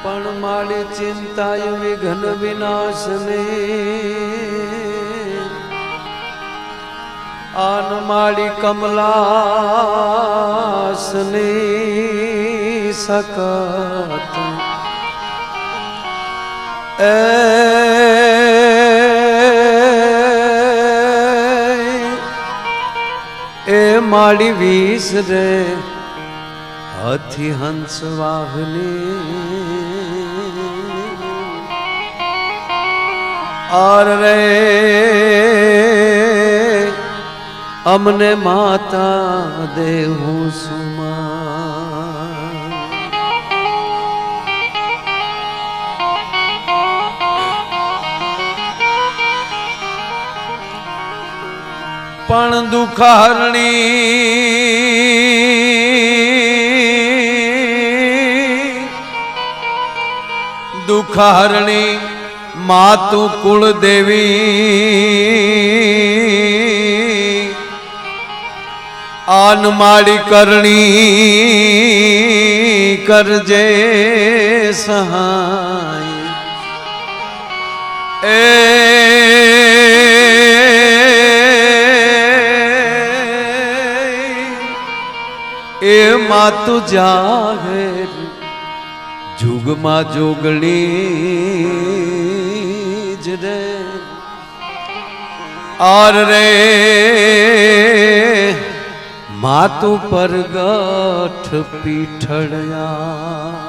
પણ મારી ચિંતાય વિઘ્ન વિનાશને આન મારી કમલાસને સકત એ મારી વીસ રે હાથી હંસ વાહને આર રે અમને માતા દેહું સુમા પણ દુખારણી માતુ કુળદેવી આન માડી કરણી કરજે સહાય એ માતુ જાહેર જુગમાં જોગણી જ રે આર રે માતુ પરગઠ પીઠળયા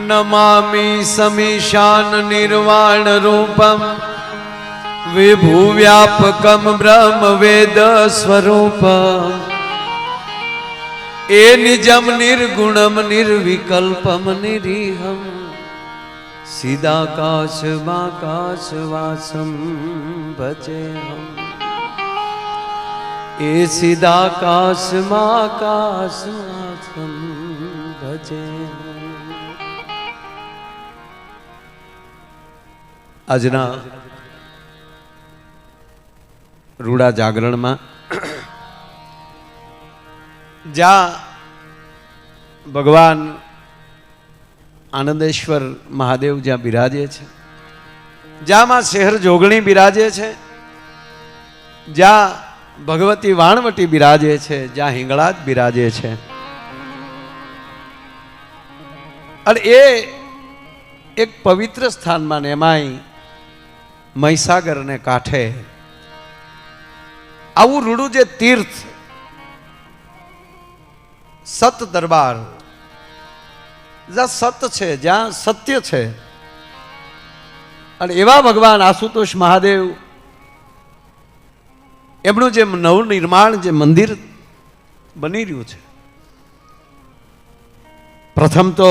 નમામિ સમીશાન નિર્વાણ રૂપમ વિભુ વ્યાપકમ બ્રહ્મ વેદ સ્વરૂપમ એ નિજમ નિર્ગુણમ નિર્વિકલ્પમ નિરીહમ સીદાકાશમાકાશવાસમ ભજેહમ એ સીદાકાશમાકાશવાસમ ભજેહમ. આજના રૂડા જાગરણમાં જ્યાં ભગવાન આનંદેશ્વર મહાદેવ જ્યાં બિરાજે છે, જ્યાં માં શહેર જોગણી બિરાજે છે, જ્યાં ભગવતી વાણવટી બિરાજે છે, જ્યાં હિંગળાજ બિરાજે છે, અને એ એક પવિત્ર સ્થાનમાં ને એમાંય મહીસાગરને કાંઠે આવું રૂડું જે તીર્થ સત દરબાર, જ્યાં સત છે, જ્યાં સત્ય છે, અને એવા ભગવાન આશુતોષ મહાદેવ એમનું જે નવનિર્માણ જે મંદિર બની રહ્યું છે, પ્રથમ તો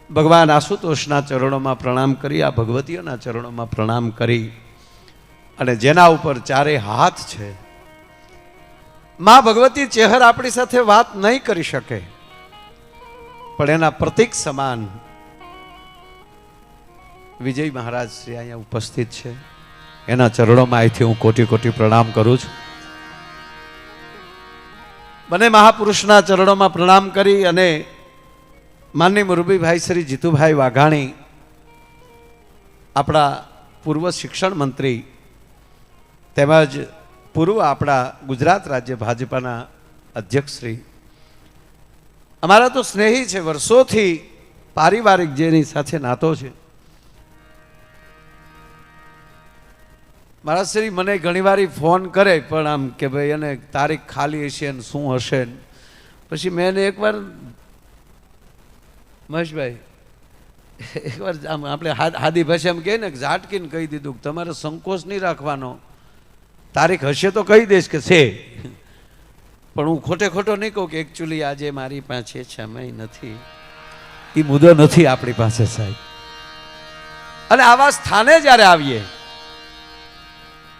ભગવાન આશુતોષના ચરણોમાં પ્રણામ કરી, આ ભગવતીઓના ચરણોમાં પ્રણામ કરી, અને જેના ઉપર ચારે હાથ છે, માં ભગવતી ચેહર આપણી સાથે વાત નહીં કરી શકે, પણ એના પ્રતીક સમાન વિજય મહારાજ શ્રી અહીંયા ઉપસ્થિત છે, એના ચરણોમાં અહીંથી હું કોટી કોટી પ્રણામ કરું છું. બંને મહાપુરુષના ચરણોમાં પ્રણામ કરી અને માનનીય મુરબીભાઈ શ્રી જીતુભાઈ વાઘાણી, આપણા પૂર્વ શિક્ષણ મંત્રી તેમજ પૂર્વ આપણા ગુજરાત રાજ્ય ભાજપાના અધ્યક્ષ શ્રી, અમારા તો સ્નેહી છે, વર્ષોથી પારિવારિક જેની સાથે નાતો છે. મારા શ્રી મને ઘણીવાર ફોન કરે, પણ આમ કે ભાઈ એને તારીખ ખાલી હશે ને શું હશે, પછી મેં એને એકવાર મહેશભાઈ એકવાર આપણે હાદી ભાષામાં કહે ને ઝાટકીને કહી દીધું કે તમારે સંકોચ નહીં રાખવાનો, તારીખ હશે તો કહી દઈશ કે છે, પણ હું ખોટે ખોટો નહીં કહું કે એકચ્યુઅલી આજે મારી પાસે સમય નથી, એ મુદ્દો નથી આપણી પાસે સાહેબ. અને આવા સ્થાને જ્યારે આવીએ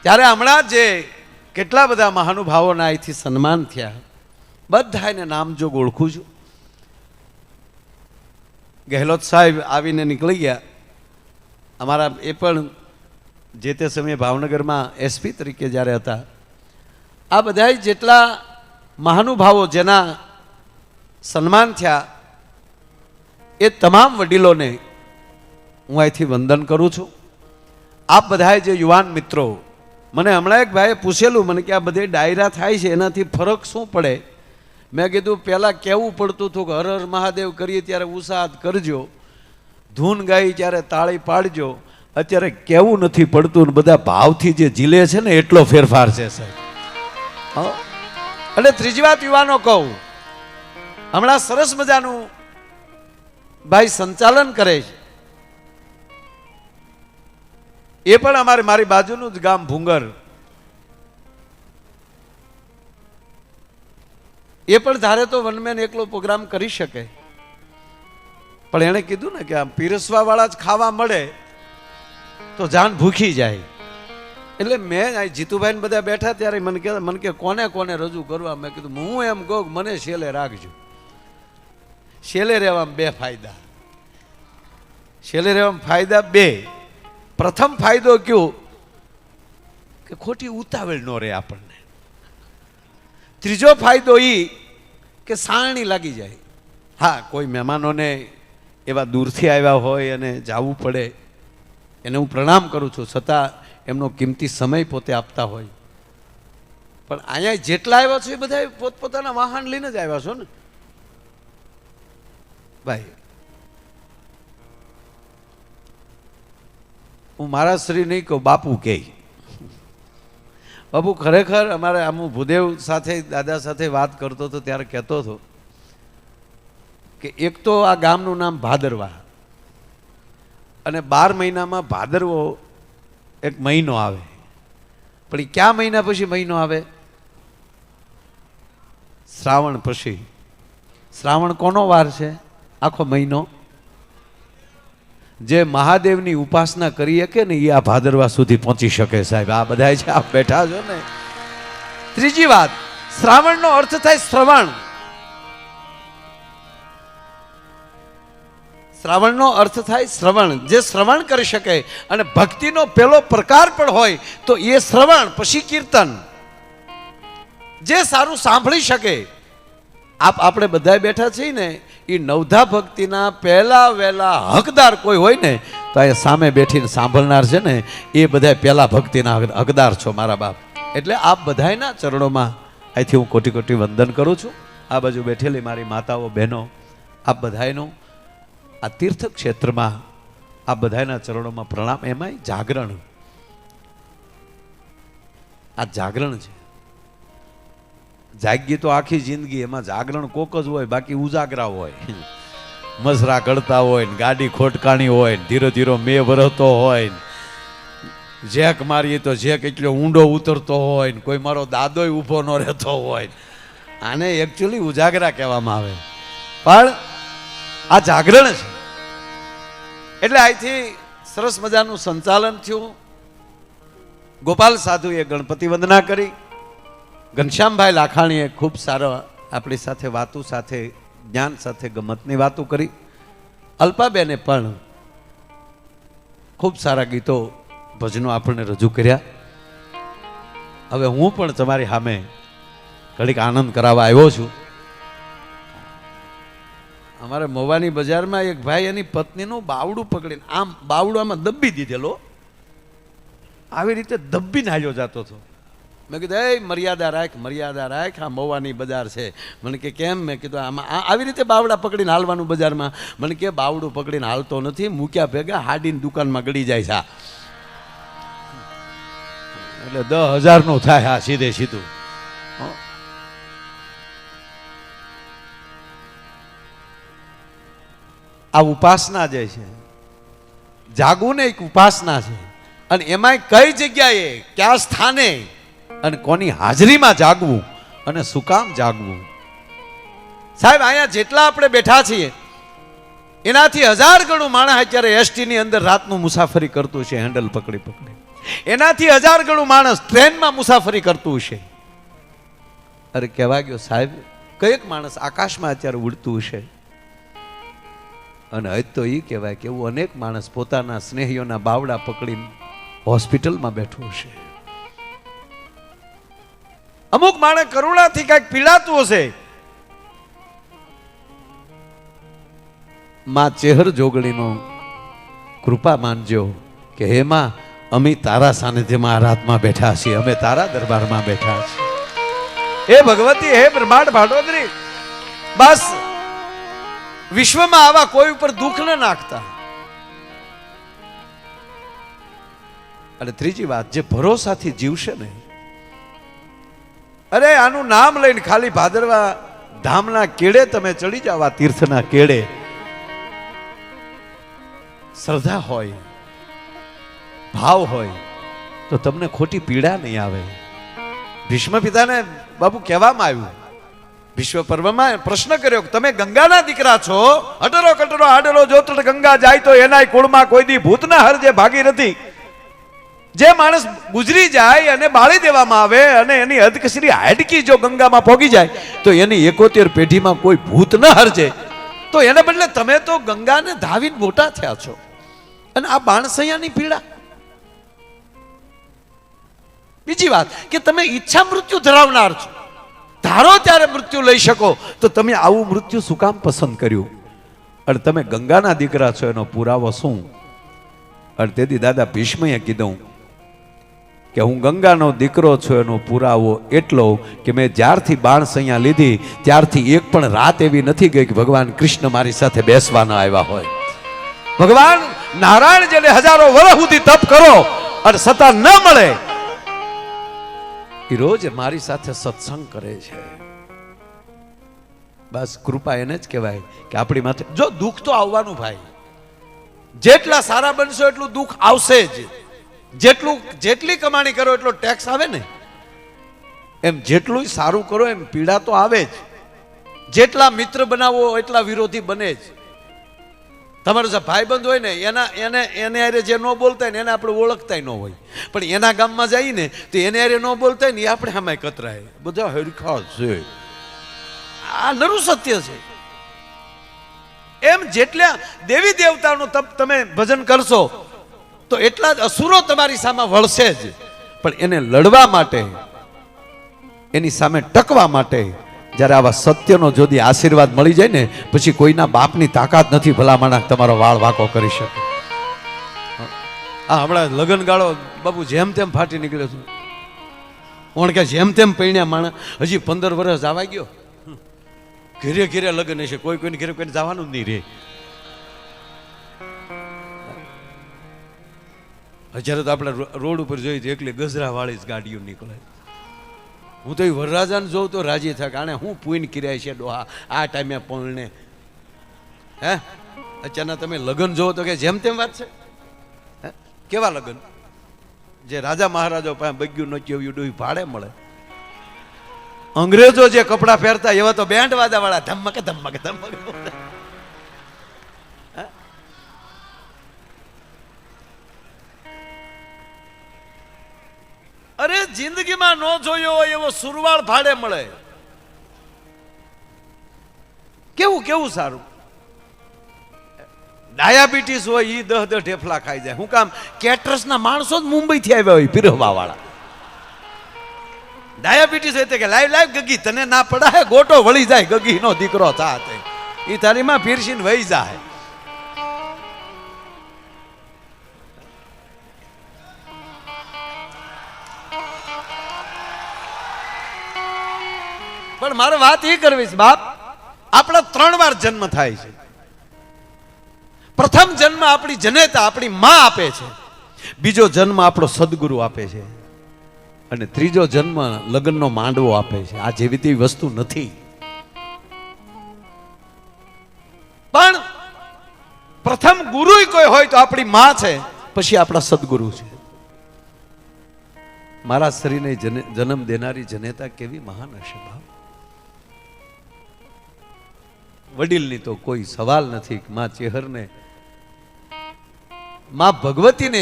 ત્યારે હમણાં જે કેટલા બધા મહાનુભાવોના અહીંથી સન્માન થયા, બધા એને નામજોગ ઓળખું છું. ગેહલોત સાહેબ આવીને નીકળી ગયા, અમારા એ પણ જે તે સમયે ભાવનગરમાં એસપી તરીકે જ્યારે હતા, આ બધાય જેટલા મહાનુભાવો જેના સન્માન થયા એ તમામ વડીલોને હું અહીંથી વંદન કરું છું. આપ બધાએ જે યુવાન મિત્રો, મને હમણાં એક ભાઈએ પૂછેલું મને કે આ બધે ડાયરા થાય છે એનાથી ફરક શું પડે? મેં કીધું પહેલાં કહેવું પડતું હતું કે હર હર મહાદેવ કરીએ ત્યારે ઉત્સાહ કરજો, ધૂન ગાઈ ત્યારે તાળી પાડજો. અત્યારે કહેવું નથી પડતું ને બધા ભાવથી જે ઝીલે છે ને એટલો ફેરફાર છે સાહેબ. અને ત્રીજી વાત યુવાનો કહું, હમણાં સરસ મજાનું ભાઈ સંચાલન કરે છે, એ પણ મારી બાજુનું જ ગામ ભૂંગર, એ પણ ધારે તો વનમેન એકલો પ્રોગ્રામ કરી શકે, પણ એણે કીધું ને કે આમ પીરસવા વાળા જ ખાવા મળે તો જાન ભૂખી જાય. એટલે મેં જીતુભાઈ ને બધા બેઠા ત્યારે મને કે કોને કોને રજૂ કરવા? મેં કીધું હું એમ કહું મને છેલ્લે રાખજો. છેલ્લે રહેવામાં બે ફાયદા, છેલ્લે રહેવામાં ફાયદા બે. પ્રથમ ફાયદો કયો કે ખોટી ઉતાવળ ન રહે આપણને. ત્રીજો ફાયદો એ કે સારણી લાગી જાય. હા, કોઈ મહેમાનોને એવા દૂરથી આવ્યા હોય અને જવું પડે, એને હું પ્રણામ કરું છું, છતાં એમનો કિંમતી સમય પોતે આપતા હોય. પણ અહીંયા જેટલા આવ્યા છો એ બધા પોતપોતાના વાહન લઈને જ આવ્યા છો ને ભાઈ. હું મારા શ્રી નહીં કહું, બાપુ કહે. બાપુ ખરેખર અમારે આમ ભૂદેવ સાથે દાદા સાથે વાત કરતો હતો ત્યારે કહેતો હતો કે એક તો આ ગામનું નામ ભાદરવા, અને 12 મહિનામાં ભાદરવો એક મહિનો આવે, પણ એ કયા મહિના પછી મહિનો આવે? શ્રાવણ પછી. શ્રાવણ કોનો વાર છે? આખો મહિનો. જે મહાદેવની ઉપાસના કરી શકે ને એ આ ભાદરવા સુધી પહોંચી શકે સાહેબ. આ બધા છે આપ બેઠા છો ને. ત્રીજી વાત, શ્રાવણનો અર્થ થાય શ્રવણ. શ્રાવણનો અર્થ થાય શ્રવણ. જે શ્રવણ કરી શકે, અને ભક્તિનો પેલો પ્રકાર પણ હોય તો એ શ્રવણ, પછી કીર્તન. જે સારું સાંભળી શકે. આપણે બધા બેઠા છીએ ને, એ નવધા ભક્તિના પહેલા વહેલા હકદાર કોઈ હોય ને તો એ સામે બેઠીને સાંભળનાર છે ને, એ બધા પહેલા ભક્તિના હકદાર છો મારા બાપ. એટલે આપ બધાના ચરણોમાં અહીંથી હું કોટી કોટી વંદન કરું છું. આ બાજુ બેઠેલી મારી માતાઓ બહેનો, આપ બધાયનું આ તીર્થ ક્ષેત્રમાં આ બધાના ચરણોમાં પ્રણામ. એમાંય જાગરણ, આ જાગરણ છે. જાગી તો આખી જિંદગી, એમાં જાગરણ કોક જ હોય, બાકી ઉજાગરા હોય, મસરા કરતા હોય ને, ગાડી ખોટકાણી હોય ને, ધીરે ધીરે મેં વરસતો હોય ને, જેક મારીએ તો જેક એટલો ઊંડો ઉતરતો હોય ને, કોઈ મારો દાદોય ઊભો ન રહેતો હોય. આને એકચ્યુઅલી ઉજાગરા કહેવામાં આવે, પણ આ જાગરણ છે. એટલે અહીંથી સરસ મજાનું સંચાલન થયું. ગોપાલ સાધુએ ગણપતિ વંદના કરી. ઘનશ્યામભાઈ લાખાણીએ ખૂબ સારા આપણી સાથે વાતો સાથે જ્ઞાન સાથે ગમતની વાતો કરી. અલ્પાબેને પણ ખૂબ સારા ગીતો ભજનો આપણને રજૂ કર્યા. હવે હું પણ તમારી સામે ઘડીક આનંદ કરાવવા આવ્યો છું. અમારે મોવાની બજારમાં એક ભાઈ એની પત્નીનું બાવડું પકડીને આમ બાવડું આમાં દબ્બી દીધેલો, આવી રીતે દબ્બીને હાલ્યો જતો હતો. મેં કીધું એ મર્યાદા રાખ, મર્યાદા રાખ, આ મોવાની બજાર છે. મને કે કેમ? મેં કીધું આમાં આવી રીતે બાવડા પકડીને હાલવાનું બજારમાં. મને કે બાવડું પકડીને હાલતો નથી, મૂક્યા ભેગા હાડીની દુકાનમાં ગળી જાય છે. એટલે 10,000 થાય. હા, સીધે સીધું. આ ઉપાસના જે છે, જાગવું ને એક ઉપાસના છે. અને એમાંય કઈ જગ્યાએ, કયા સ્થાને અને કોની હાજરીમાં જાગવું અને શું કામ જાગવું? સાહેબ, અહીંયા જેટલા આપણે બેઠા છીએ એનાથી 1000 ગણું માણસ અત્યારે એસટી ની અંદર રાતનું મુસાફરી કરતું છે, હેન્ડલ પકડી પકડી. એનાથી 1000 ગણું માણસ ટ્રેનમાં મુસાફરી કરતું છે. અરે કહેવા ગયો સાહેબ, કઈક માણસ આકાશમાં અત્યારે ઉડતું છે. અને હજ તો એ કહેવાય કે એવું અનેક માણસ પોતાના સ્નેહીઓના બાવડા પકડીને હોસ્પિટલમાં બેઠું હશે. અમુક માણસ કરુણાથી કઈક પીડાતું હશે. માં ચેહર જોગણીનો કૃપા માનજો કે હે માં, અમે તારા સાનિધ્યમાં આરાધમાં બેઠા છીએ, અમે તારા દરબારમાં બેઠા છીએ. હે ભગવતી, હે બ્રહ્માંડ ભાડોદરી, બસ વિશ્વમાં આવા કોઈ ઉપર દુઃખ ન નાખતા. અને ત્રીજી વાત, જે ભરોસાથી જીવશે ને, અરે આનું નામ લઈને ખાલી ભાદરવા ધામના કેડે તમે ચડી જાવ, આ તીર્થના કેડે, શ્રદ્ધા હોય, ભાવ હોય, તો તમને ખોટી પીડા નહીં આવે. ભીષ્મ પિતાને બાબુ કહેવામાં આવ્યું, વિશ્વ પર્વમાં પ્રશ્ન કર્યો કે તમે ગંગાના દીકરા છો, અટરો કટરો આડરો જોતડ ગંગા જાય તો એના કુળમાં કોઈ દી ભૂતના હરજે ભાગીરથી. જે માણસ ગુજરી જાય અને બાળી દેવામાં આવે અને એની અધકસરી હાડકી જો ગંગામાં પોગી જાય તો એની 71 પેઢીમાં કોઈ ભૂત ન હરજે. તો એને બદલે તમે તો ગંગાને ધાવીને મોટા થયા છો, અને આ બાણસૈયાની પીડા. બીજી વાત કે તમે ઈચ્છા મૃત્યુ ધરાવનાર છો, ધારો ત્યારે મૃત્યુ લઈ શકો, તો તમે આવું મૃત્યુ શું કામ પસંદ કર્યું? અને તમે ગંગાના દીકરા છો એનો પુરાવો શું? અને તેથી દાદા ભીષ્મએ કીધું કે હું ગંગાનો દીકરો છું એનો પુરાવો એટલો કે મેં જ્યારથી બાણસૈયા લીધી ત્યારથી એક પણ રાત એવી નથી ગઈ કે ભગવાન કૃષ્ણ મારી સાથે બેસવાના આવ્યા હોય. ભગવાન નારાયણ જેને હજારો વર્ષ સુધી તપ કરો અને સત્તા ન મળે, એ રોજ મારી સાથે સત્સંગ કરે છે. બસ કૃપા એને જ કહેવાય કે આપણી માથે જો દુઃખ તો આવવાનું ભાઈ, જેટલા સારા બનશો એટલું દુઃખ આવશે જ. જેટલી કમાણી કરો એટલો ટેક્સ આવે ને, એમ જેટલું સારું કરો એમ પીડા તો આવે જ. જેટલા મિત્ર બનાવો એટલા વિરોધી બને જ. તમારો જે ભાઈબંધ હોય ને એને હારે જે ન બોલતા હોય ને એને આપણે ઓળખતા ન હોય, પણ એના ગામમાં જઈએ ને તો એને હારે ન બોલતા હોય ને એ આપણે સામે કતરાય. બધા હરખા છે, આ નરું સત્ય છે. એમ જેટલા દેવી દેવતાનું તપ તમે ભજન કરશો તો એટલા જ અસુરો તમારી સામે વળશે જ. પણ એને લડવા માટે, એની સામે ટકવા માટે જ્યારે આવા સત્યનો જોદી આશીર્વાદ મળી જાય ને, પછી કોઈના બાપની તાકાત નથી ભલામણા તમારો વાળ વાંકો કરી શકે. આ હમણાં લગ્ન ગાળો બાબુ જેમ તેમ ફાટી નીકળ્યો છું. કોણ કે જેમ તેમ પૈણ્યા માણસ હજી 15 વર્ષ જવા ગયો, ઘેરે ઘેરે લગ્ન હશે, કોઈને ઘેરે કોઈને જવાનું જ નહીં રે. અત્યારે તો આપણે રોડ ઉપર જોઈએ તો એકલી ગજરા વાળી જ ગાડીઓ નીકળે. હું તો એ વરરાજાને જોઉં તો રાજી થાય, આને હું પૂન કર્યા છે ડોહા આ ટાઈમે પણને. હે અચાનક તમે લગ્ન જોવો તો કે જેમ તેમ વાત છે. કેવા લગ્ન? જે રાજા મહારાજો પાસે બગ્યું નચ્યું એવું ડોહી ભાડે મળે. અંગ્રેજો જે કપડા પહેરતા એવા તો બેન્ડ વાદા વાળા ધમક ધમક ધમક. અરે જિંદગીમાં ન જોયો હોય એવો સુરવાળ ભાડે મળે. કેવું કેવું સારું. ડાયાબિટીસ હોય એ 10 ઢેફલા ખાઈ જાય. હું કામ? કેટરસ ના માણસો જ મુંબઈ થી આવ્યા હોય પીરહવા વાળા. ડાયાબિટીસ હોય કે લાઈવ ગગી તને ના પડાય, ગોટો વળી જાય, ગગી નો દીકરો થાતે એ તારીમાં પીરસીને વહી જાય. પણ મારે વાત એ કરવી છે બાપ, આપણા 3 વાર જન્મ થાય છે. પ્રથમ જન્મ આપણી જનેતા આપણી માં આપે છે, બીજો જન્મ આપણો સદગુરુ આપે છે, અને ત્રીજો જન્મ લગ્નનો માંડવો આપે છે. આ જેવી તેવી વસ્તુ નથી. પણ પ્રથમ ગુરુ કોઈ હોય તો આપણી માં છે, પછી આપણા સદગુરુ છે. મારા શરીરને જન્મ દેનારી જનેતા કેવી મહાન હશે બાપ. વડીલની તો કોઈ સવાલ નથી. માં ચેહરને, માં ભગવતીને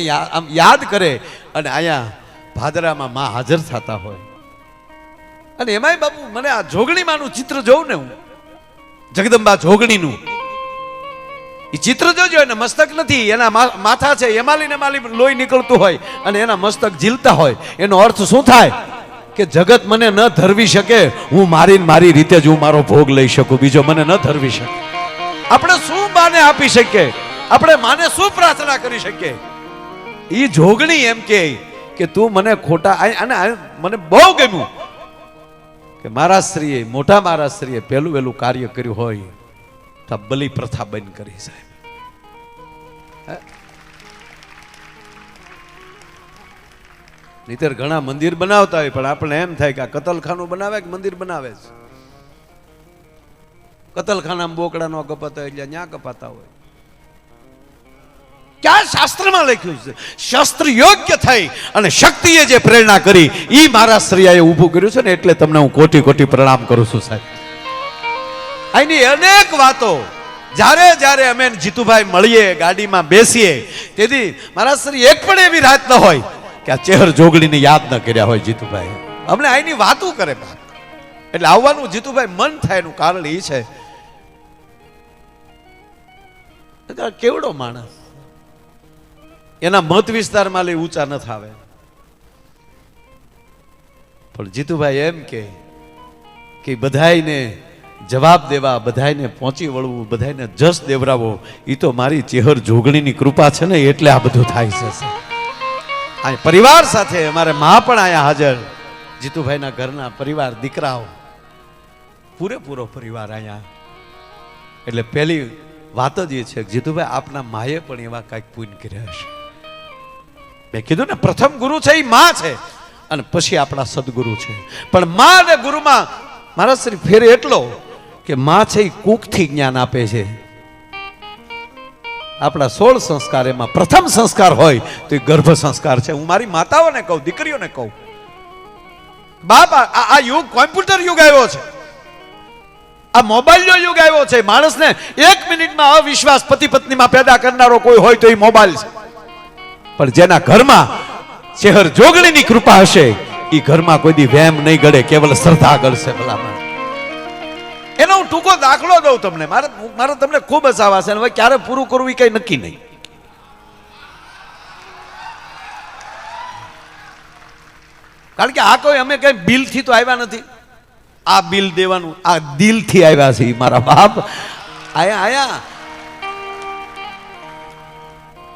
યાદ કરે અને અહીંયા ભાદરામાં માં હાજર થતા હોય. અને એમાંય બાપુ મને આ જોગણી માનું ચિત્ર જોઉં ને, હું જગદંબા જોગણીનું, એ ચિત્ર જોજો, એને મસ્તક નથી, એના માથા છે, એમાલી લોહી નીકળતું હોય અને એના મસ્તક ઝીલતા હોય. એનો અર્થ શું થાય? કે જગત મને ન ધરવી શકે, હું મારી રીતે જ હું મારો ભોગ લઈ શકું, બીજો મને ન ધરવી શકે. આપણે શું માને આપી શકીએ? આપણે માને શું પ્રાર્થના કરી શકીએ? એ જોગણી એમ કે તું મને ખોટા. અને મને બહુ ગમ્યું કે મારા શ્રીએ, મોટા મારા શ્રીએ પહેલું વહેલું કાર્ય કર્યું હોય તો બલિ પ્રથા બંધ કરી. સાહેબ, નહીતર ઘણા મંદિર બનાવતા હોય, પણ આપણે એમ થાય કે આ કતલખાનું બનાવે કે મંદિર બનાવે છે. કતલખાનામાં બોકડા નો કપાતા હોય એટલે ત્યાં કપાતા હોય. ક્યાં શાસ્ત્રમાં લખ્યું છે? શસ્ત્ર યોગ્ય થઈ અને શક્તિએ જે પ્રેરણા કરી એ મારા શ્રીએ ઊભું કર્યું છે ને, એટલે તમને હું કોટી કોટી પ્રણામ કરું છું. સાહેબ, અહીંની અનેક વાતો જ્યારે અમે જીતુભાઈ મળીએ, ગાડીમાં બેસીએ, તેથી મારા શ્રી એક પણ એવી રાત ન હોય કે આ ચેહર જોગણીને યાદ ન કર્યા હોય જીતુભાઈ. અમને અહીંની વાતો કરે, એટલે આવવાનું જીતુભાઈ મન થાય. એનું કારણ એ છે કેવડો માણસ, એના મત વિસ્તારમાં લઈ ઊંચા ન થાવે, પણ જીતુભાઈ એમ કે બધાયને જવાબ દેવા, બધાયને પહોંચી વળવું, બધાયને જસ દેવરાવો, એ તો મારી ચેહર જોગણીની કૃપા છે ને, એટલે આ બધું થાય છે. આ પરિવાર સાથે અમારે મા પણ અહીંયા હાજર, જીતુભાઈના ઘરના પરિવાર, દીકરાઓ, પૂરેપૂરો પરિવાર અહીંયા. એટલે પહેલી વાત જ એ છે કે જીતુભાઈ આપના માએ પણ એવા કાંઈક પુણ્ય કર્યા હશે. મેં કીધું ને, પ્રથમ ગુરુ છે એ માં છે અને પછી આપણા સદગુરુ છે. પણ માં અને ગુરુમાં મારા શ્રી ફેર એટલો કે માં છે એ કુખથી જ્ઞાન આપે છે. આપણા 16 સંસ્કાર, એમાં પ્રથમ સંસ્કાર હોય તો એ ગર્ભ સંસ્કાર છે. હું મારી માતાઓને કહું, દીકરીઓને કહું, બાપ આ યુગ કોમ્પ્યુટર યુગ આવ્યો છે, આ મોબાઈલનો યુગ આવ્યો છે. માણસને 1 મિનિટમાં અવિશ્વાસ પતિ પત્નીમાં પેદા કરનારો કોઈ હોય તો એ મોબાઈલ છે. પણ જેના ઘરમાં ચેહર જોગણીની કૃપા હશે એ ઘરમાં કોઈ દી વેમ નહીં ગળે, કેવલ શ્રદ્ધા ગળશે. ભલામણ એનો હું ટૂંકો દાખલો દઉં તમને. મારે તમને ખૂબ હસાવા છે, હવે ક્યારે પૂરું કરવું એ કઈ નક્કી નહીં. કારણ કે આ કોઈ અમે કઈ બિલ થી તો આવ્યા નથી. આ બિલ દેવાનું, આ દિલ થી આવ્યા છે. મારા બાપ આયા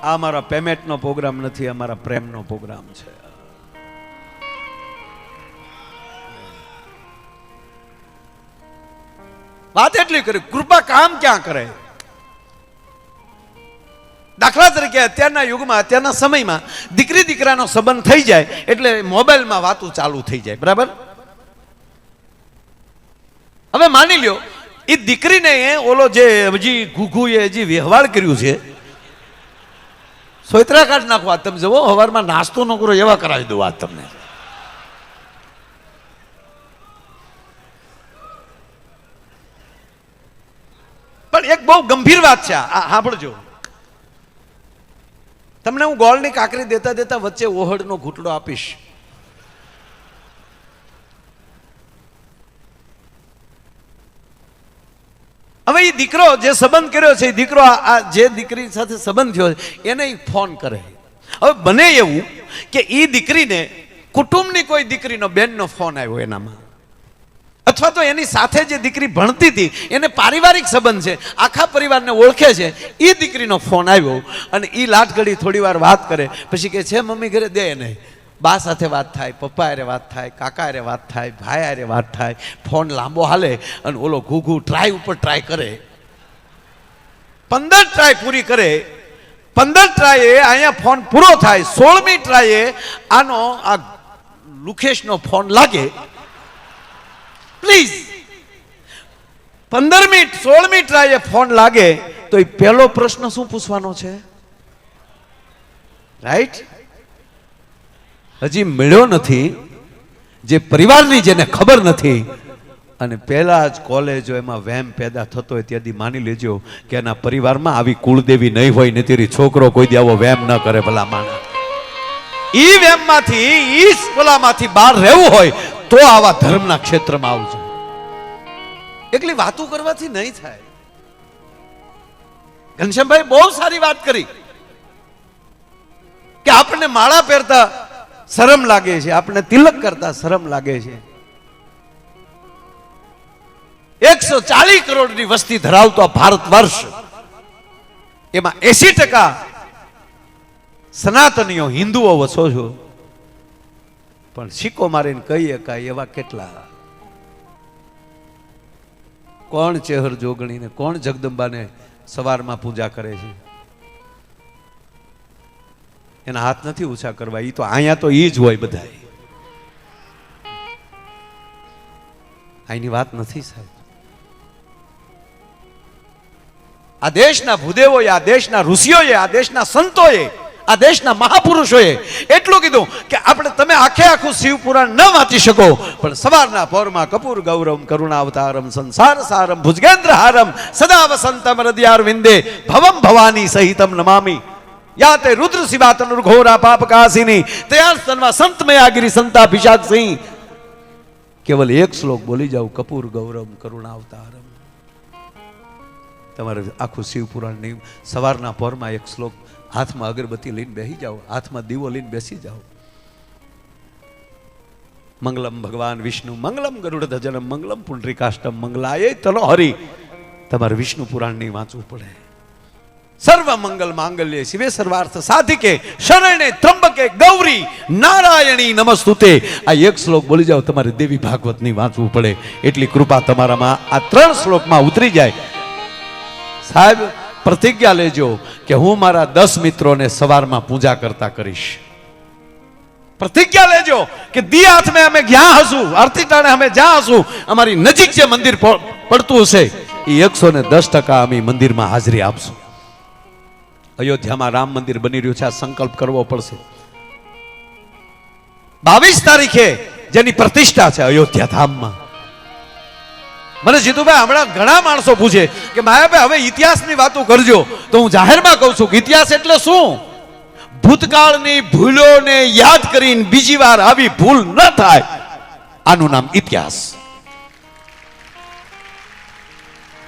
આ મારા પેમેન્ટ નો પ્રોગ્રામ નથી, અમારા પ્રેમ નો પ્રોગ્રામ છે. વાત એટલી કરી, કૃપા કામ ક્યાં કરે? દાખલા તરીકે અત્યારના યુગમાં, અત્યારના સમયમાં દીકરી દીકરાનો સંબંધ થઈ જાય એટલે મોબાઈલમાં વાતો ચાલુ થઈ જાય, બરાબર? હવે માની લ્યો એ દીકરીને ઓલો જે હજી ઘુઘુએ હજી વ્યવહાર કર્યું છે, સોયત્રા કાઢ નાખવા. તમે જુઓ, સવારમાં નાસ્તો ન કરો એવા કરાવી દો વાત તમને. પણ એક બહુ ગંભીર વાત છે, આ સાંભળજો. તમને હું ગોળની કાકરી દેતા દેતા વચ્ચે ઓહળનો ઘૂંટડો આપીશ. હવે એ દીકરો જે સંબંધ કર્યો છે, એ દીકરો આ જે દીકરી સાથે સંબંધ થયો એને ફોન કરે. હવે બને એવું કે એ દીકરીને કુટુંબની કોઈ દીકરીનો, બેનનો ફોન આવ્યો એનામાં, અથવા તો એની સાથે જે દીકરી ભણતી હતી એને પારિવારિક સંબંધ છે, આખા પરિવારને ઓળખે છે, એ દીકરીનો ફોન આવ્યો અને એ લાટઘડી થોડી વાર વાત કરે, પછી કે છે મમ્મી ઘરે દે નહીં. બા સાથે વાત થાય, પપ્પા હારે વાત થાય, કાકા હારે વાત થાય, ભાઈ હારે વાત થાય, ફોન લાંબો હાલે અને ઓલો ઘૂઘુ ટ્રાય ઉપર ટ્રાય કરે. 15 ટ્રાય પૂરી કરે, 15 ટ્રાયે અહીંયા ફોન પૂરો થાય, 16મી ટ્રાયે આનો આ લુખેશનો ફોન લાગે. પ્લીઝ 15મી 16મી ટ્રાયે ફોન લાગે તો એ પહેલો પ્રશ્ન શું પૂછવાનો છે? રાઈટ? હજી મળ્યો નથી, જે પરિવારની જેને ખબર નથી, અને પહેલા જ કોલેજો એમાં વેમ પેદા થતો હોય ત્યાંથી માની લેજો કે એના પરિવારમાં આવી કુળદેવી નહીં હોય, ને તેરી છોકરો કોઈ દી આવો વેમ ન કરે. ભલા માણા ઈ વેમમાંથી, ઈ સ્કૂલામાંથી બહાર રહેવું હોય તો આવા ધર્મના ક્ષેત્રમાં આવજો. એકલી વાતો કરવાથી નહીં થાય. ઘનશ્યામભાઈ બહુ સારી વાત કરી કે આપણને માળા પહેરતા શરમ લાગે છે, આપણને તિલક કરતા શરમ લાગે છે. 140 કરોડની વસ્તી ધરાવતો ભારત વર્ષ, એમાં 80% સનાતનીઓ હિન્દુઓ વસો છો, પણ સિક્કો મારીને કહી શકાય એવા કેટલા? કોણ ચેહર જોગણીને, કોણ જગદંબાને સવારમાં પૂજા કરે છે? એના હાથ નથી ઊંચા કરવા, ઈ તો અહીંયા તો ઈ જ હોય બધા. અહીંની વાત નથી સાહેબ. આ દેશના ભૂદેવોએ, આ દેશના ઋષિઓએ, આ દેશના સંતોએ, આ દેશના મહાપુરુષોએ એટલું કીધું કે આપણે તમે આખે આખું શિવ પુરાણ ન વાંચી શકો, પણ સવારના પોરમાં કપૂર ગૌરમ કરુણાવતારમ સંસાર સારમ ભુજગેન્દ્ર હારમ સદા વસંતમ હૃદયાર વિંદે ભવમ ભવાની સહિતમ નમામી યાતે રુદ્ર શિવા તનુર્ઘોરા પાપકાસિની તૈયાર સ્તનમાં સંતમયાગિરી સંતાભિષાક સિંહ. કેવલ એક શ્લોક બોલી જાવ, કપૂર ગૌરમ કરુણાવતારમ. તમારે આખું શિવ પુરાણ નહીં, સવારના પોરમાં એક શ્લોક, હાથમાં અગરબત્તી લઈને બેસી જાઓ, હાથમાં દીવો લઈને બેસી જાઓ. મંગલમ ભગવાન વિષ્ણુ મંગલમ ગરુડ ધજનમ મંગલમ પુંડરીકાષ્ટમ મંગલાય તલો હરિ. તમારે વિષ્ણુ પુરાણ નહીં વાંચવું પડે. સર્વ મંગલ માંગલ્ય શિવે સર્વાર્થ સાધિકે શરણે ત્રંબકે ગૌરી નારાયણી નમસ્તુતે. આ એક શ્લોક બોલી જાઓ, તમારે દેવી ભાગવત નહીં વાંચવું પડે. એટલી કૃપા તમારામાં આ 3 શ્લોકમાં ઉતરી જાય. સાહેબ પ્રતિજ્ઞા લેજો કે હું મારા 10 મિત્રોને સવારમાં પૂજા કરતા કરીશ. પ્રતિજ્ઞા લેજો કે દી હાથ મેં અમે જ્યાં હશું, આરતી ટાણે અમે જ્યાં હશું, અમારી નજીક જે મંદિર પડતું હશે એ 110% અમે મંદિરમાં હાજરી આપશું. અયોધ્યામાં રામ મંદિર બની રહ્યું છે, આ સંકલ્પ કરવો પડશે. 22 તારીખે જેની પ્રતિષ્ઠા છે અયોધ્યા ધામમાં. મને જીતુભાઈ હમણાં ઘણા માણસો પૂછે કે માયાભાઈ હવે ઇતિહાસની વાતો કરજો, તો હું જાહેરમાં કહું છું કે ઇતિહાસ એટલે શું? ભૂતકાળની ભૂલોને યાદ કરીને બીજી વાર આવી ભૂલ ન થાય, આનું નામ ઇતિહાસ.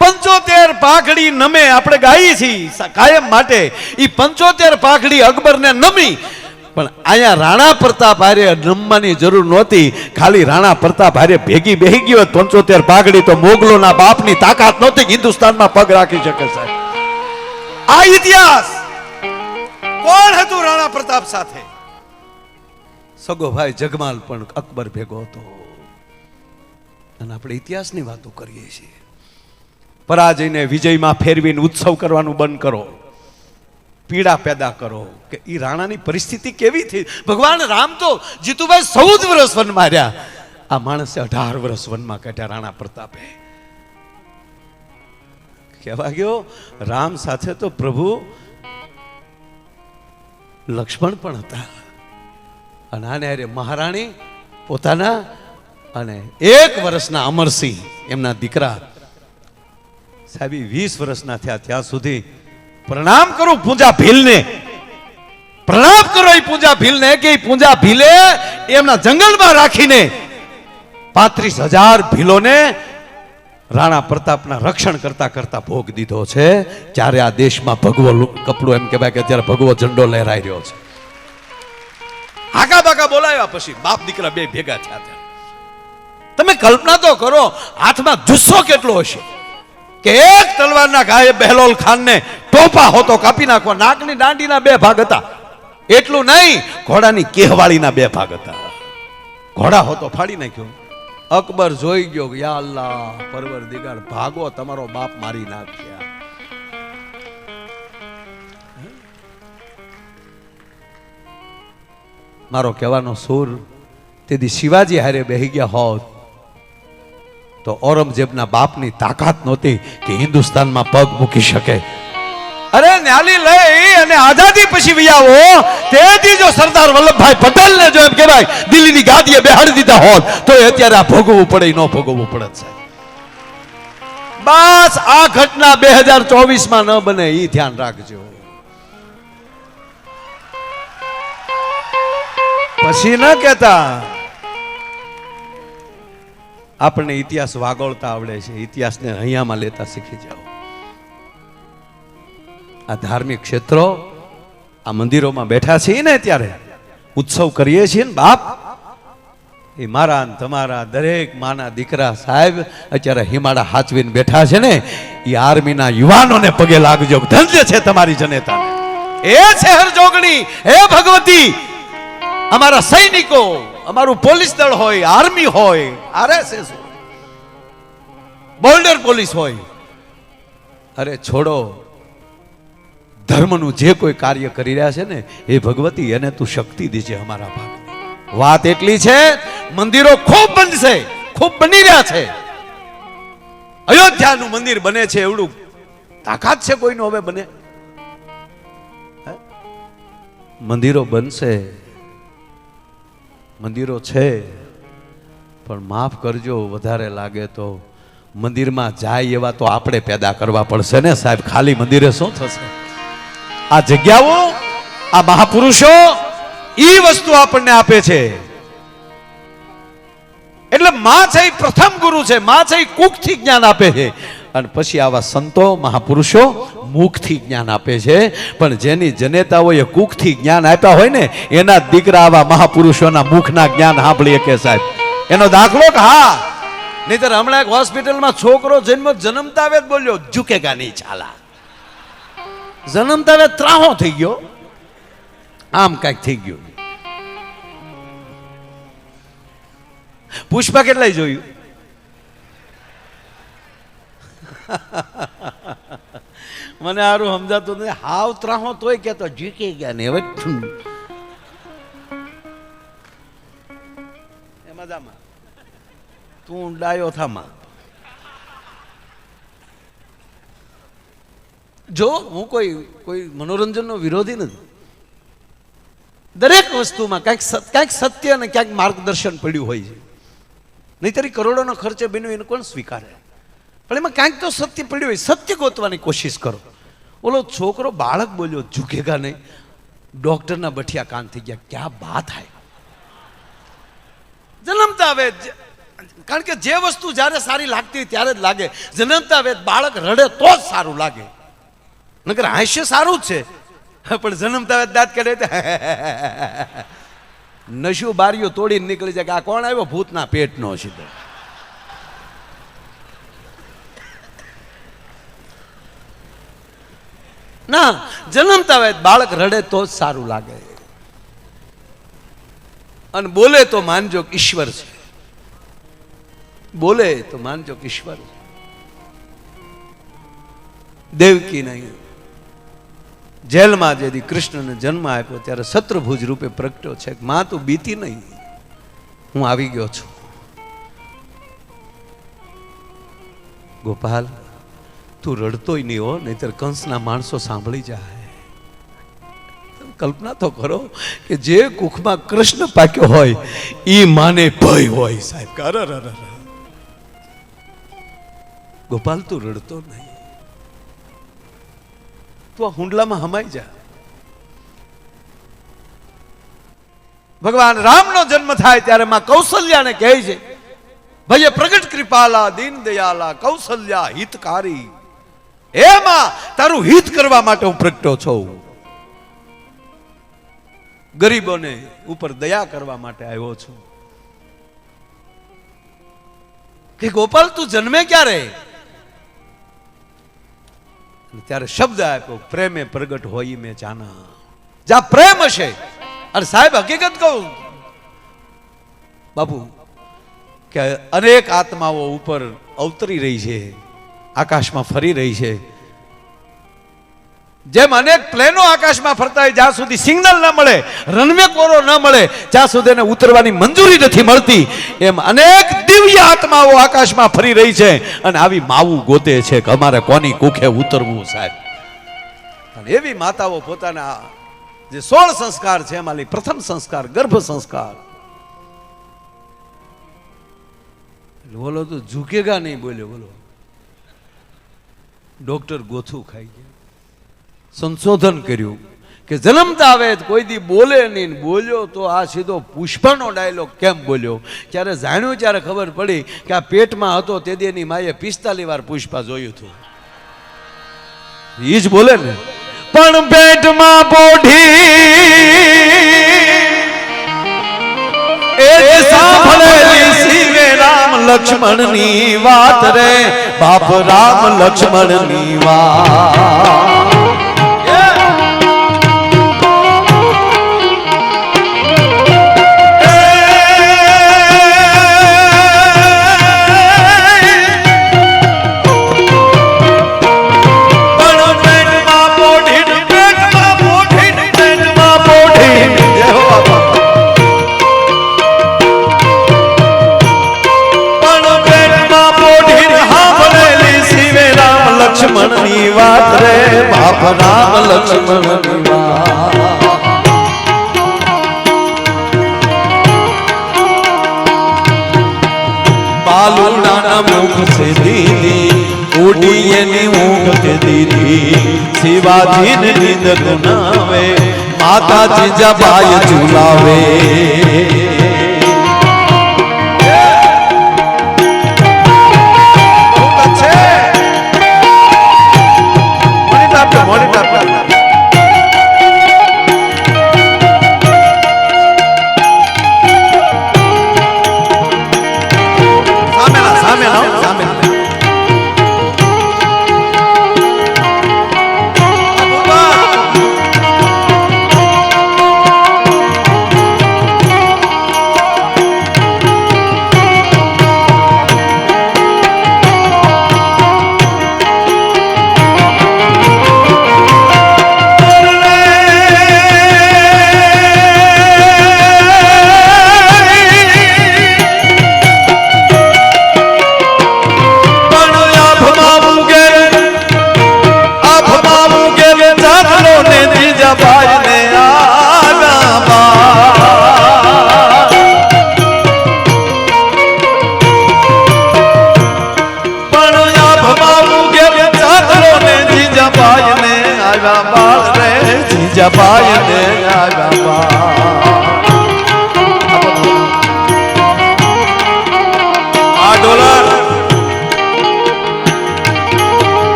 75 પાઘડી નમે આપણે ગાઈ છીએ કાયમ માટે. એ 75 પાઘડી અકબરને નમી, પણ અહીંયા રાણા પ્રતાપ હારે નમવાની જરૂર નહોતી. ખાલી રાણા પ્રતાપ હારે ભેગી બેહી ગયો 75 પાઘડી, તો મોગલોના બાપની તાકાત નહોતી હિન્દુસ્તાનમાં પગ રાખી શકે સાહેબ. આ ઇતિહાસ. કોણ હતું રાણા પ્રતાપ સાથે? સગો ભાઈ જગમાલ પણ અકબર ભેગો હતો. અને આપણે ઇતિહાસની વાતો કરીએ છીએ. પરાજયને વિજયમાં ફેરવીને ઉત્સવ કરવાનું બંધ કરો, પીડા પેદા કરો કે ઈ રાણાની પરિસ્થિતિ કેવી થઈ. ભગવાન રામ તો જીતુભાઈ 14 વર્ષ વનમાં રહ્યા, આ માણસે 18 વર્ષ વનમાં કાઢ્યા રાણા પ્રતાપે. કહેવા ગયો રામ સાથે તો પ્રભુ લક્ષ્મણ પણ હતા, અને આને અરે મહારાણી પોતાના અને 1 વર્ષના અમરસિંહ એમના દીકરા સાહેબ 20 વર્ષના થયા ત્યાં સુધી પ્રણામ કરું પૂંજા ભીલને, પ્રણામ કરો એ પૂંજા ભીલને કે પૂંજા ભીલે એમના જંગલમાં રાખીને 35,000 ભીલોને રાણા પ્રતાપના રક્ષણ કરતા કરતા ભોગ દીધો છે. જ્યારે આ દેશમાં ભગવો કપડું એમ કહેવાય કે અત્યારે ભગવો ઝંડો લહેરાઈ રહ્યો છે. આકા બાકા બોલાવ્યા પછી બાપ દીકરા બે ભેગા થયા. તમે કલ્પના તો કરો હાથમાં જુસ્સો કેટલો હશે કે એક તલવારના ઘાએ બહેલોલ ખાનને ટોપા હોતો કાપી નાખવા. નાકની દાંડીના 2 ભાગ હતા. એટલું નહીં, ઘોડાની કેહવાળીના 2 ભાગ હતા. ઘોડા હોતો ફાડી નાખ્યો. અકબર જોઈ ગયો, યા અલ્લાહ પરવરદિગાર, ભાગો તમારો બાપ મારી નાખ્યા. મારો કહેવાનો સૂર તેથી શિવાજી હારે બેહી ગયા હોત તો ઔરંગઝેબના બાપની તાકાત નહોતી કે હિન્દુસ્તાનમાં પગ મૂકી શકે. અરે ન્યાલી લઈ અને આઝાદી પછી વિયાવો તેથી જો સરદાર વલ્લભભાઈ પટેલને જો એમ કહેવાય દિલ્હીની ગાદીએ બેહાડી દીધા હોત તો અત્યારે આ ભોગવવું પડે, ન ભોગવવું પડે સાહેબ. બસ આ ઘટના 2024માં ન બને એ ધ્યાન રાખજો. પછી ન કહેતા આપણને ઇતિહાસ વાગોળતા આવડે છે, ઇતિહાસને અહીંયામાં લેતા શીખી જાઓ. આ ધાર્મિક ક્ષેત્રો, આ મંદિરોમાં બેઠા છીએ ને ત્યારે ઉત્સવ કરીએ છીએ ને બાપ, એ મારા ને તમારા દરેક માના દીકરા સાહેબ અત્યારે હિમાડા હાચવીને બેઠા છે ને, એ આર્મીના યુવાનોને પગે લાગજો, ધન્ય છે તમારી જનેતાને. એ છે હરજોગણી, હે ભગવતી, અમારા સૈનિકો, અમારું પોલીસ દળ હોય, આર્મી હોય, આરએસએસ હોય, બોર્ડર પોલીસ હોય, અરે છોડો, ધર્મનું જે કોઈ કાર્ય કરી રહ્યા છે ને, એ ભગવતી એને તું શક્તિ દીજે અમારા ભાગ. વાત એટલી છે, મંદિરો ખૂબ બનશે, ખૂબ બની રહ્યા છે. અયોધ્યાનું મંદિર બને છે, એવડું તાકાત છે કોઈનું હવે બને? મંદિરો બનશે, મંદિરો છે, પણ માફ કરજો, વધારે લાગે તો મંદિરમાં જાય એવા તો આપણે પેદા કરવા પડશે ને સાહેબ. ખાલી મંદિરે શું થશે? આ જગ્યાઓ, આ મહાપુરુષો ઈ વસ્તુ આપણને આપે છે. એટલે માં છે એ પ્રથમ ગુરુ છે, માં છે એ કુખથી જ્ઞાન આપે છે, અને પછી આવા સંતો મહાપુરુષો મુખથી જ્ઞાન આપે છે. પણ જેની જનેતાઓએ કુખથી જ્ઞાન આપ્યા હોય ને, એના દીકરા આવા મહાપુરુષોના મુખના જ્ઞાન સાંભળીએ કે સાહેબ. એનો દાખલો કે હા, નહીતર હમણાં એક હોસ્પિટલમાં છોકરો જન્મતા આવે બોલ્યો ઝુકેગા નહીં ચાલા, જન્મતા આવે ત્રાહો થઈ ગયો, આમ કાંઈક થઈ ગયું. પુષ્પા કેટલાય જોયું? મને સારું સમજાતું નથી. હાવ ત્રાહો તોય કેતો ઝૂકી ગયા ને હવે મજામાં તું ડાયો થામાં. જો હું કોઈ મનોરંજનનો વિરોધી નથી. દરેક વસ્તુમાં ક્યાંક સત્ય અને ક્યાંક માર્ગદર્શન પડ્યું હોય છે. નહીતર કરોડોનો ખર્ચે બન્યું એને કોણ સ્વીકારે? પણ એમાં ક્યાંક તો સત્ય પડ્યું હોય, સત્ય ગોતવાની કોશિશ કરો. ઓલો છોકરો બાળક બોલ્યો ઝૂકેગા નહીં, ડોક્ટરના બઠિયા કાન થઈ ગયા. ક્યાં બાત હૈ! જન્મતા આવે, કારણ કે જે વસ્તુ જ્યારે સારી લાગતી હોય ત્યારે જ લાગે. જન્મતા આવે બાળક રડે તો જ સારું લાગે, નકર હાસ્ય સારું જ છે, પણ જન્મતા દાંત કાઢે નશું બારીઓ તોડીને નીકળી જાય કે આ કોણ આવ્યો? ભૂતના પેટનો સીધો. ના, જન્મતા આવે બાળક રડે તો જ સારું લાગે. અને બોલે તો માનજો કે ઈશ્વર છે, બોલે તો માનજો કે ઈશ્વર છે. દેવકી નહીં, જેલમાં જેથી કૃષ્ણને જન્મ આપ્યો ત્યારે શત્રુભુજ રૂપે પ્રગટ્યો છે. માં તું બીતી નહીં, હું આવી ગયો છું. ગોપાલ તું રડતોય નહીં હો, નહીતર કંસના માણસો સાંભળી જાય. કલ્પના તો કરો કે જે કુખમાં કૃષ્ણ પાક્યો હોય ઈ માને ભય હોય સાહેબ. ગોપાલ તું રડતો નહીં, તું આ હુંડલામાં હમાઈ જા. ભગવાન રામનો જન્મ થાય ત્યારે માં કૌશલ્યાને કહે છે, ભય પ્રગટ કૃપાલા દીન દયાલા કૌશલ્યા હિતકારી. એમાં તારું હિત કરવા માટે હું પ્રગટ્યો છું, ગરીબોને ઉપર દયા કરવા માટે આવ્યો છું. કે ગોપાલ તું જન્મે ક્યારે? ત્યારે શબ્દ આપ્યો, પ્રેમે પ્રગટ હોય મેં જાના. જ્યાં પ્રેમ હશે, અને સાહેબ હકીકત કહું બાપુ કે અનેક આત્માઓ ઉપર અવતરી રહી છે, આકાશમાં ફરી રહી છે. જેમ અનેક પ્લેનો આકાશમાં ફરતા હોય, જ્યાં સુધી સિગ્નલ ન મળે, રનવે કોરો ન મળે, ત્યાં સુધી એને ઉતરવાની મંજૂરી નથી મળતી, એમ અનેક દિવ્ય આત્માઓ આકાશમાં ફરી રહી છે અને આવી માવું ગોતે છે કે અમારે કોની કુખે ઉતરવું સાહેબ. અને એવી માતાઓ પોતાના જે 16 સંસ્કાર છે એમાં પ્રથમ સંસ્કાર ગર્ભ સંસ્કાર. બોલો તો ઝૂકેગા નહીં બોલ્યો, બોલો ડોક્ટર ગોથું ખાઈ ગયા. સંશોધન કર્યું કે જન્મતા આવે કોઈ દી બોલે નહીં, બોલ્યો તો આ સીધો પુષ્પાનો ડાયલોગ કેમ બોલ્યો. ત્યારે જાણ્યું ત્યારે ખબર પડી કે આ પેટમાં હતો તે દી એની માએ 45 વાર પુષ્પા જોયું હતું. એ જ બોલે ને, પણ પેટમાં પોઢી એ સાંભળેલી શિવે રામ લક્ષ્મણની વાત રે બાપ રામ લક્ષ્મણની વાત લક્ષ્મણની વાત રે બાપ રામ લક્ષ્મણની વાત બાલુડાના મુખ સે દીદી ઉડી એની ઊંઘ કે દીદી શિવાજીને નીંદ ગુનાવે માતાજી જબાય ઝુલાવે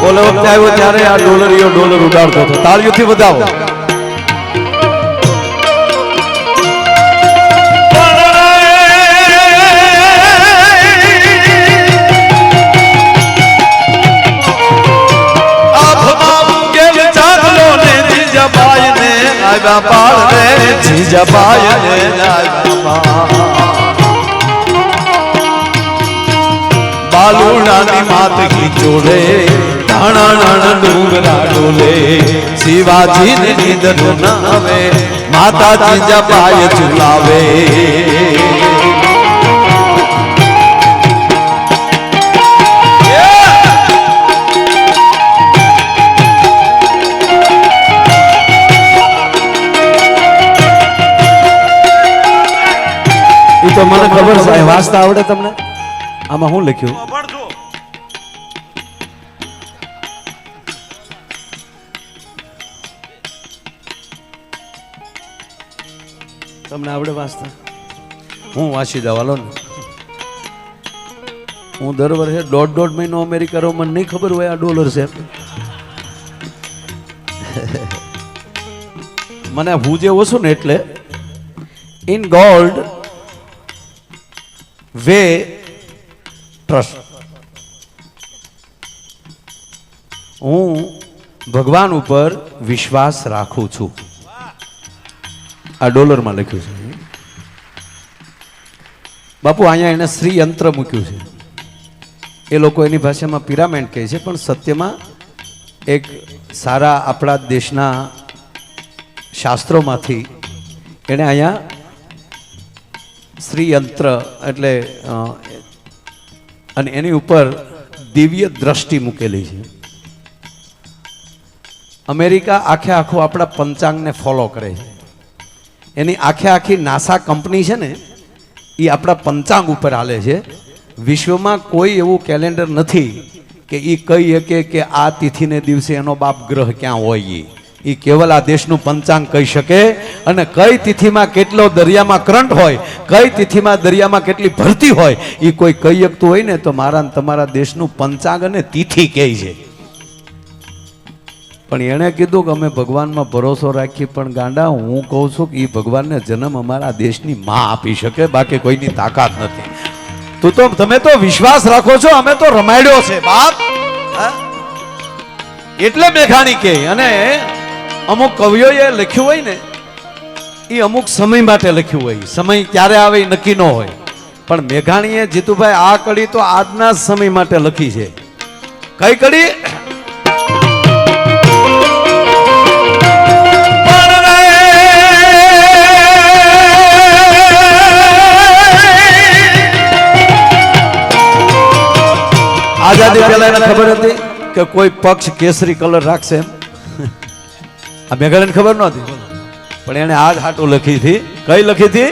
ઓલે વખતે આવ્યો ત્યારે આ ડોલરીઓ ડોલર ઉડાડતો હતો તાળીઓથી વધાવો બાલુડાની માત જોડે નાના નાના ડુંગરા ડોલે શિવાજીને નીંદ નાવે માતાજી જપાય ઝુલાવે તો મને ખબર છે વાંચતા આવડે તમને આમાં શું લખ્યું તમને આવડે વાંચતા હું વાંચી દઉં હાલો ને હું દર વર્ષે દોઢ મહિનો અમેરિકા રહું મને નહીં ખબર હોય આ ડોલર છે મને હું જે ઓછું ને એટલે ઇન ગોલ્ડ વે ટ્રસ્ટ હું ભગવાન ઉપર વિશ્વાસ રાખું છું આ ડોલરમાં લખ્યું છે બાપુ અહીંયા એને શ્રી યંત્ર મૂક્યું છે એ લોકો એની ભાષામાં પિરામિડ કહે છે પણ સત્યમાં એક સારા આપણા દેશના શાસ્ત્રોમાંથી એણે અહીંયા શ્રી યંત્ર એટલે અને એની ઉપર દિવ્ય દ્રષ્ટિ મૂકેલી છે અમેરિકા આખે આખું આપણા પંચાંગને ફોલો કરે છે એની આખે આખી નાસા કંપની છે ને એ આપણા પંચાંગ ઉપર હાલે છે વિશ્વમાં કોઈ એવું કેલેન્ડર નથી કે એ કહી શકે કે આ તિથિને દિવસે એનો બાપ ગ્રહ ક્યાં હોય એ કેવલ આ દેશનું પંચાંગ કહી શકે અને કઈ તિથિમાં કેટલો દરિયામાં કરંટ હોય કઈ તિથિમાં દરિયામાં કેટલી ભરતી હોય એ કોઈ કહી શકતું હોય ને તો મારા તમારા દેશનું પંચાંગ અને તિથિ કહે છે પણ એણે કીધું કે અમે ભગવાનમાં ભરોસો રાખીએ, પણ ગાંડા હું કહું છું કે એ ભગવાનને જન્મ અમારા દેશની માં આપી શકે, બાકી કોઈની તાકાત નથી. તમે તો વિશ્વાસ રાખો છો, અમે તો રમાડ્યો છે બાપ. એટલે મેઘાણી કે, અને અમુક કવિઓએ લખ્યું હોય ને એ અમુક સમય માટે લખ્યું હોય, સમય ક્યારે આવે એ નક્કી ન હોય. પણ મેઘાણીએ જીતુભાઈ આ કડી તો આજના સમય માટે લખી છે. કઈ કડી? આઝાદી પહેલા એને ખબર હતી કે કોઈ પક્ષ કેસરી કલર રાખશે એમ? આ મેઘાણીને ખબર નહોતી, પણ એને આજ હાટું લખી હતી. કઈ લખી હતી?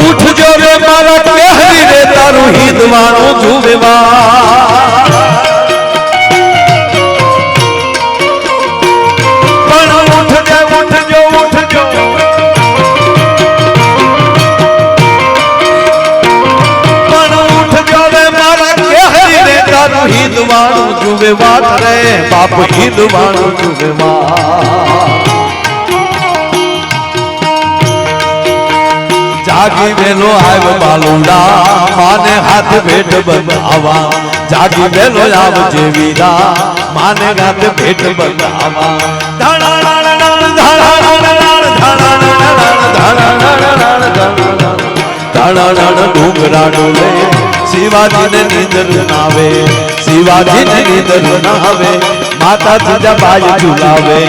ઉઠજો રે મારા કેહરી રે તારું હિંદવાનું જુવેવા. હિંદવાનું જુવે વાત રે બાપ, હિંદવાનું જુવે વાત. જાગી વેલો આવ બાલુડા, માને હાથ ભેટ બંધાવા. જાગી વેલો આવ જેવીરા, માને હાથ ભેટ બંધાવા. ડુંગરા ડોલે શિવાજીને નીંદર નાવે, શિવાજીને નીંદર નાવે. માતા તુજા બાજ ઝુલાવે.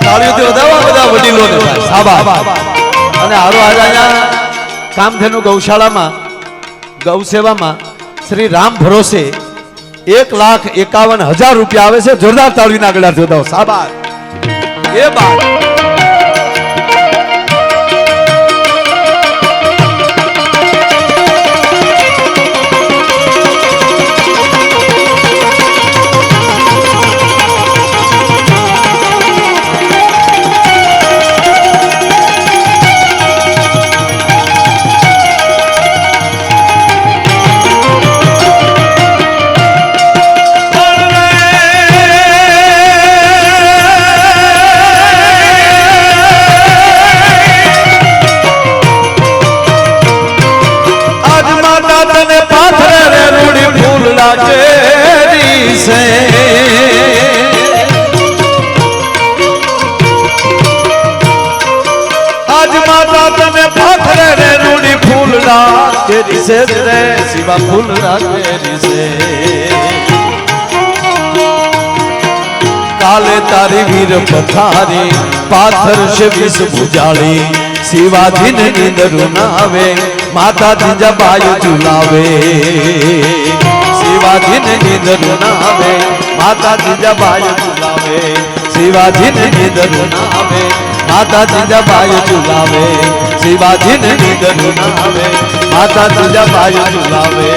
તાળીઓથી વધાવો બધા વડીલોને શાબાશ. અને હારો આજે અહીંયા કામધેનુ ગૌશાળામાં ગૌ સેવામાં શ્રી રામ ભરોસે 1,51,000 રૂપિયા આવે છે. જોરદાર તાળીના ગળાથી વધાવો. શાબાશ. એ બાત કેરી છે રે શિવા ફૂલ રાખેરી છે. કાલે તારી વીર પથારી પાથર છે વિષ ભુજાળી. શિવાજીને નીંદર ના આવે, માતા ત્રીજા બાય ઝુલાવે. શિવાજીને નીંદર ના આવે, માતા ત્રીજા બાય ઝુલાવે. શિવાજીને નીંદર ના આવે, માતા ત્રીજા બાય ઝુલાવે. શિવાજીને નીંદર ના આવે, માતા તુજા બાય ઝુલાવે.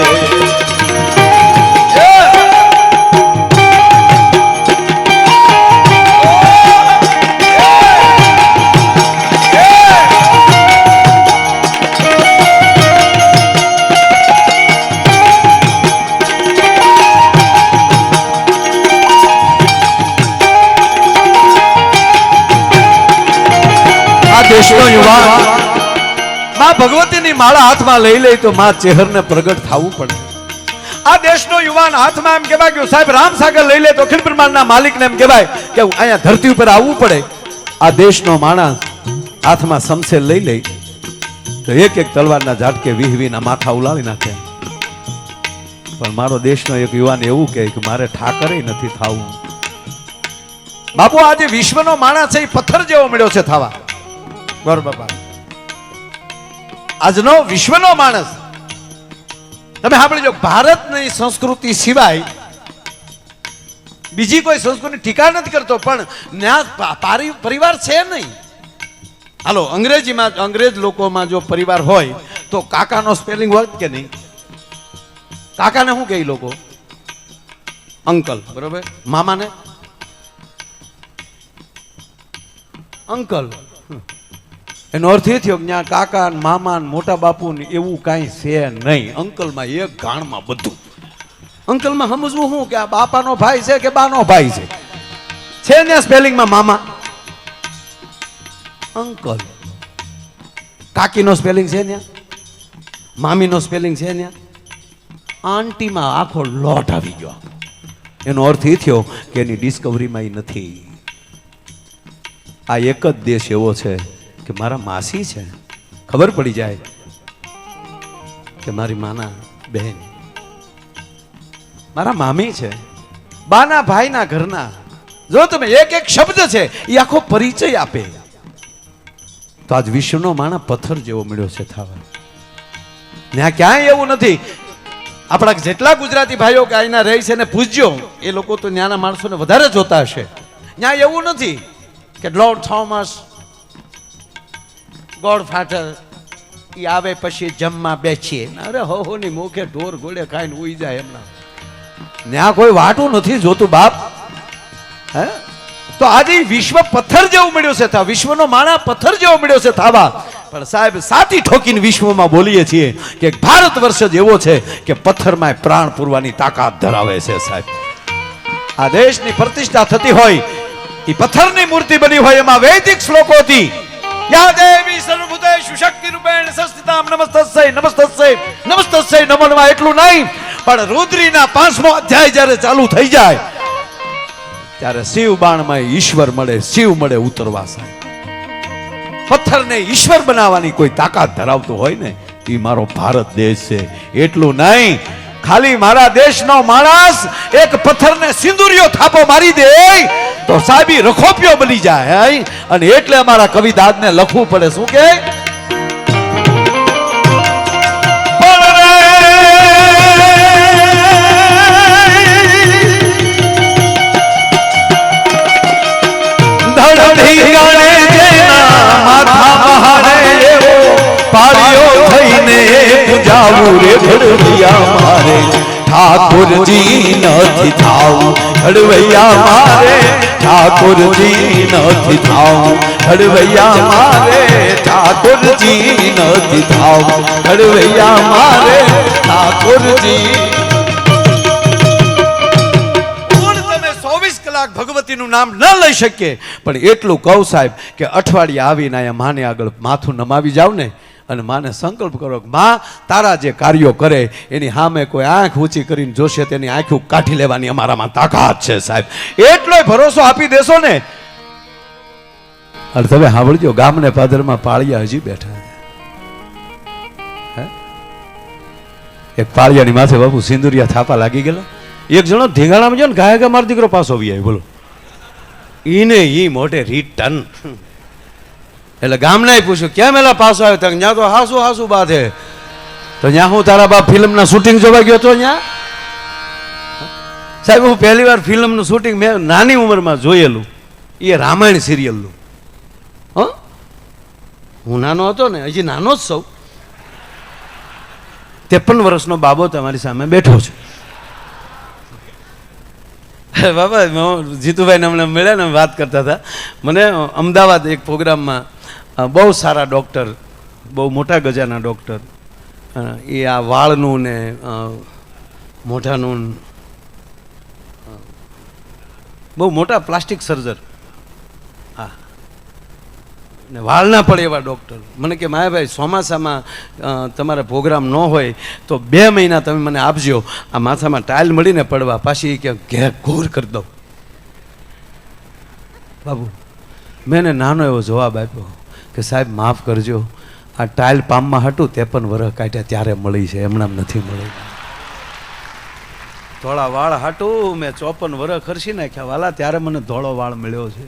આ દેશનો યુવાન માં ભગવતીની માળા હાથમાં લઈ લે તો માં ચહેરને પ્રગટ થવું પડે. આ દેશનો યુવાન હાથમાં એમ કહેવાય કે સાહેબ રામસાગર લઈ લે તો અખિલ બ્રહ્માંડના માલિકને એમ કહેવાય કે અહીંયા ધરતી ઉપર આવવું પડે. આ દેશનો માણસ હાથમાં શમશેર લઈ લે તો એક એક તલવારના ઝાટકે વીહવીના માથા ઉલાવી નાખે. પણ મારો દેશનો એક યુવાન એવું કહે કે મારે ઠાકરે નથી થવું. બાપુ આજે વિશ્વનો માણસ છે એ પથ્થર જેવો મળ્યો છે થવા. બરોબર બાપા, આજનો વિશ્વનો માણસ તમે સાંભળજો, ભારતની સંસ્કૃતિ સિવાય બીજી કોઈ સંસ્કૃતિ ટીકા નથી કરતો, પણ પરિવાર છે નહીં. હાલો, અંગ્રેજીમાં અંગ્રેજ લોકોમાં જો પરિવાર હોય તો કાકાનો સ્પેલિંગ હોય કે નહીં? કાકાને શું કહે લોકો? અંકલ, બરોબર. મામાને અંકલ. એનો અર્થ એ થયો કે ત્યાં કાકા મામા મોટા બાપુ ને એવું કાંઈ છે નહીં. અંકલમાં એક ગાણમાં બધું. અંકલમાં સમજવું શું કે આ બાપાનો ભાઈ છે કે બાનો ભાઈ છે? ત્યાં સ્પેલિંગમાં મામા અંકલ. કાકીનો સ્પેલિંગ છે ત્યાં, મામીનો સ્પેલિંગ છે ત્યાં, આંટીમાં આખો લોટ આવી ગયો. એનો અર્થ એ થયો કે એની ડિસ્કવરીમાં એ નથી. આ એક જ દેશ એવો છે કે મારા માસી છે, ખબર પડી જાય કે મારી માના બહેન, મારા મામી છે, બાના ભાઈના ઘરના. જો તમે એક એક શબ્દ છે એ આખો પરિચય આપે. તો આજ વિશ્વનો માણસ પથ્થર જેવો મળ્યો છે થવા. ત્યાં ક્યાંય એવું નથી. આપણા જેટલા ગુજરાતી ભાઈઓ કે અહીંના રહી છે ને પૂછજો, એ લોકો તો ત્યાંના માણસોને વધારે જોતા હશે. ત્યાં એવું નથી કે લોર્ડ થોમસ ગોડફાધર એ આવે પછી જમવા બેસીએ. અરે હો ની મુખે ઢોર ઘોડે ખાઈને ઉઈ જાય એમના. ત્યાં કોઈ વાટું નથી જોતું બાપ. હે તો આજે વિશ્વ પથ્થર જેવું મળ્યો છે થવા. વિશ્વનો માણા પથ્થર જેવો મળ્યો છે થવા. પણ સાહેબ સાતી ઠોકીને વિશ્વમાં બોલીએ છીએ કે ભારત વર્ષ જ એવો છે કે પથ્થરમાં પ્રાણ પૂરવાની તાકાત ધરાવે છે સાહેબ. આ દેશની પ્રતિષ્ઠા થતી હોય એ પથ્થરની મૂર્તિ બની હોય એમાં વૈદિક શ્લોકોથી યા દેવી સર્વભૂતેષુ શક્તિ રૂપેણ સંસ્થિતામ નમસ્તસ્ય નમસ્તસ્ય નમસ્તસ્ય નમનમાં એટલું નહીં, પણ રુદ્રીના 5મો અધ્યાય જ્યારે ચાલુ થઈ જાય ત્યારે શિવ બાણમાં ઈશ્વર મળે, શિવ મળે ઉતરવા સાહેબ. પથ્થરને ઈશ્વર બનાવવાની કોઈ તાકાત ધરાવતો હોય ને એ મારો ભારત દેશ છે. એટલું નહીં, ખાલી મારા દેશનો માણસ એક પથ્થરને સિંદુરિયો થાપો મારી દે તો સાહેબી રખોપિયો બની જાય. અને એટલે અમારા કવિદાદને લખવું પડે. શું કે ઠાકોરજી નથી થાવું ઘડવૈયા મારે, ઠાકોરજી નથી થાવું ઘડવૈયા મારે, ઠાકોરજી નથી થાવું ઘડવૈયા મારે, ઠાકોરજી. તમે 24 કલાક ભગવતીનું નામ ન લઈ શકીએ, પણ એટલું કહું સાહેબ કે અઠવાડિયે આવીને અહીંયા માને આગળ માથું નમાવી જાવ ને અને માને સંકલ્પ કરો કે માં તારા જે કાર્યો કરે એની સામે કોઈ આંખ ઊંચી કરીને જોશે તેની આંખો કાઢી લેવાની અમારામાં તાકાત છે સાહેબ. એટલો ભરોસો આપી દેશો ને. અને તમે સાંભળજો, ગામને પાદરમાં પાળિયા હજી બેઠા છે. એક પાળિયાની માથે બાપુ સિંદુરિયા થાપા લાગી ગયેલા. એક જણો ધીંગાણામાં જો ને ગાય કે મારો દીકરો પાછો આવી બોલો ઈને ઈ મોટે રિટર્ન. એટલે ગામના પૂછ્યું કેમ એલા પાછો આવ્યો? ત્યાં તો હાસુ હાસુ બાધે. તો ત્યાં હું તારા બાપ ફિલ્મના શૂટિંગ જોવા ગયો હતો. ત્યાં સાહેબ હું પહેલી વાર ફિલ્મનું શૂટિંગ મેં નાની ઉંમરમાં જોયેલું, એ રામાયણ સિરિયલનું. હું નાનો હતો ને, હજી નાનો જ સૌ. 53 વર્ષનો બાબો તમારી સામે બેઠો છે. બાબા જીતુભાઈને હમણાં મળ્યા ને વાત કરતા હતા. મને અમદાવાદ એક પ્રોગ્રામમાં બહુ સારા ડૉક્ટર, બહુ મોટા ગજાના ડૉક્ટર, એ આ વાળનું ને મોઢાનું બહુ મોટા પ્લાસ્ટિક સર્જર, હા, ને વાળ ના પડે એવા ડૉક્ટર મને કે માયાભાઈ ચોમાસામાં તમારે પ્રોગ્રામ ન હોય તો 2 મહિના તમે મને આપજો, આ માથામાં ટાઇલ મળીને પડવા, પાછી કે ઘેર ઘોર કરી દઉં. બાબુ મેં એને નાનો એવો જવાબ આપ્યો કે સાહેબ માફ કરજો, આ ટાઇલ પામમાં હતું 53 વર્ષ કાઢ્યા ત્યારે મળી છે, એમણામ નથી મળી. ધોળા વાળ હાટું મેં 54 વર્ષ ખર્ચી નાખ્યા વાલા, ત્યારે મને ધોળો વાળ મળ્યો છે.